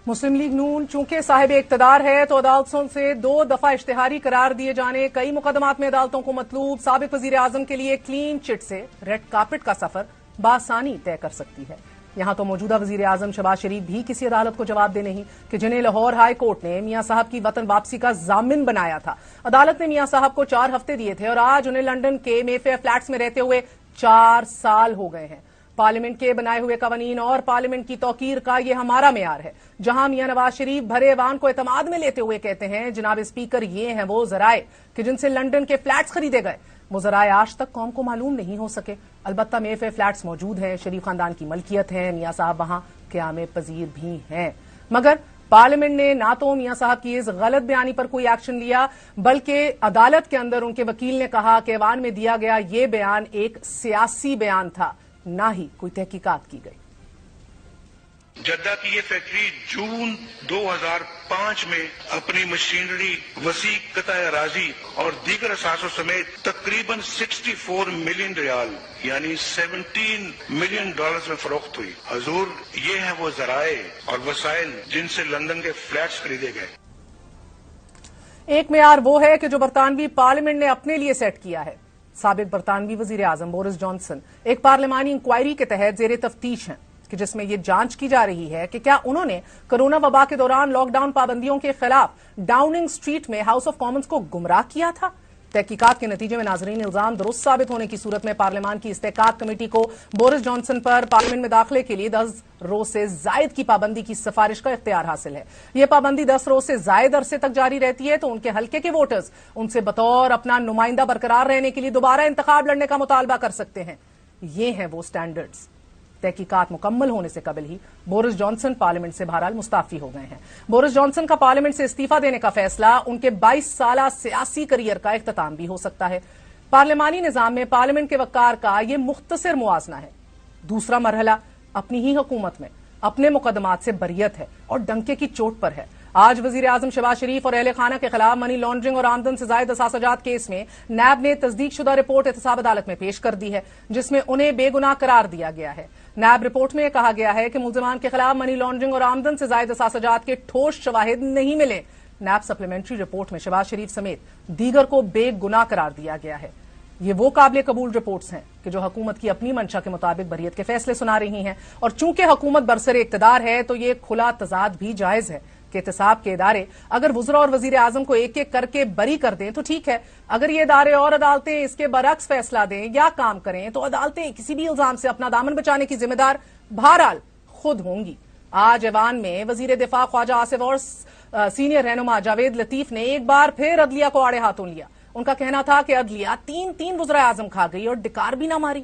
मुस्लिम league नून चूंकि साहिब इक्तदार है तो अदालतों से 2 दफा इश्तिहारी करार दिए जाने, कई मुकदमात में अदालतों को मतलूब साबिक वजीर आजम के लिए क्लीन चिट से रेड कार्पेट का सफर बासानी तय कर सकती है। यहां तो मौजूदा वजीर आजम शहबाज शरीफ भी किसी अदालत को जवाब दे नहीं कि जिन्हें लाहौर हाई कोर्ट ने मियां साहब की वतन वापसी का जामिन बनाया था। अदालत ने मियां साहब को 4 हफ्ते दिए थे और आज उन्हें लंदन के मेफेयर फ्लैट्स में रहते हुए 4 साल हो गए हैं। पार्लियामेंट के बनाए हुए कवानीन और पार्लियामेंट की तौकीर का ये हमारा मेयार है, जहां मियां नवाज शरीफ भरे ऐवान को एतमाद में लेते हुए कहते हैं, जनाब स्पीकर ये हैं वो जराए कि जिनसे लंदन के फ्लैट्स खरीदे गए। वो जराए आज तक कौम को मालूम नहीं हो सके। अलबत्ता मेफेयर फ्लैट्स मौजूद हैं, शरीफ खानदान की मलकियत है, मियां साहब वहां क़याम पजीर भी हैं। मगर पार्लियामेंट ने ना तो मियां साहब की इस गलत बयानी पर कोई एक्शन लिया, बल्कि अदालत के अंदर उनके वकील ने कहा कि ऐवान में दिया गया ये बयान एक सियासी बयान था, ना ही कोई तहकीकात की गई। जद्दा की ये फैक्ट्री जून 2005 में अपनी मशीनरी, वसी कताए अराजी और दीगर असासों समेत तकरीबन 64 मिलियन रियाल यानी 17 मिलियन डॉलर्स में फरोख्त हुई। हजूर, ये है वो जराए और वसाइल जिनसे लंदन के फ्लैट्स खरीदे गए। एक मेयार वो है कि जो बरतानवी पार्लियामेंट ने अपने लिए सेट किया है। साबिक बरतानवी वजीर आजम बोरिस जॉनसन एक पार्लियामानी इंक्वायरी के तहत जेर तफ्तीश हैं कि जिसमें यह जांच की जा रही है कि क्या उन्होंने कोरोना वबा के दौरान लॉकडाउन पाबंदियों के खिलाफ डाउनिंग स्ट्रीट में हाउस ऑफ कॉमन्स को गुमराह किया था। तहकीकात के नतीजे में नाजरीन इल्जाम दुरुस्त साबित होने की सूरत में पार्लियामान की इस्तेहकाक कमेटी को बोरिस जॉनसन पर पार्लियामेंट में दाखिले के लिए 10 रोज से जायद की पाबंदी की सिफारिश का इख्तियार हासिल है। यह पाबंदी 10 रोज से जायद अरसे तक जारी रहती है तो उनके हल्के के वोटर्स उनसे बतौर अपना नुमाइंदा बरकरार रहने के लिए दोबारा इंतखाब लड़ने का मुतालबा कर सकते हैं। ये हैं वो स्टैंडर्ड्स। तहकीकात मुकम्मल होने से कबल ही बोरिस जॉनसन पार्लियामेंट से बहरहाल मुस्ताफी हो गए हैं। बोरिस जॉनसन का पार्लियामेंट से इस्तीफा देने का फैसला उनके 22 साला सियासी करियर का इख्तिताम भी हो सकता है। पार्लियामानी निजाम में पार्लियामेंट के वकार का यह मुख्तसर मुआजना है। दूसरा मरहला अपनी ही हुकूमत में अपने मुकदमात से बरियत है और डंके की चोट पर है। आज वजीर आजम शहबाज शरीफ और अहले खाना के खिलाफ मनी लॉन्ड्रिंग और आमदन से जायद असासजात केस में नैब ने तस्दीक शुदा रिपोर्ट एहतसाब अदालत में पेश कर दी है, जिसमें उन्हें बेगुनाह करार दिया गया है। नैब रिपोर्ट में कहा गया है कि मुल्जिमान के खिलाफ मनी लॉन्ड्रिंग और आमदन से जायद असासजात के ठोस शवाहिद नहीं मिले। नैब सप्लीमेंट्री रिपोर्ट में शहबाज शरीफ समेत दीगर को बेगुनाह करार दिया गया है। ये वो काबिल कबूल रिपोर्ट्स हैं कि जो हुकूमत की अपनी मंशा के मुताबिक बरियत के फैसले सुना रही हैं, और चूंकि हुकूमत बरसरे इक्तदार है तो ये खुला तजाद भी जायज है कि एहतसाब के इदारे अगर वुज़रा और वजीर आजम को एक एक करके बरी कर दें तो ठीक है, अगर ये इदारे और अदालतें इसके बरक्स फैसला दें या काम करें तो अदालतें किसी भी इल्जाम से अपना दामन बचाने की जिम्मेदार बहरहाल खुद होंगी। आज ऐवान में वजीर दिफा ख्वाजा आसिफ और सीनियर रहनुमा जावेद लतीफ ने एक बार फिर अदलिया को आड़े हाथों लिया। उनका कहना था कि अदलिया 3 वुज़रा आजम खा गई और डिकार भी ना मारी।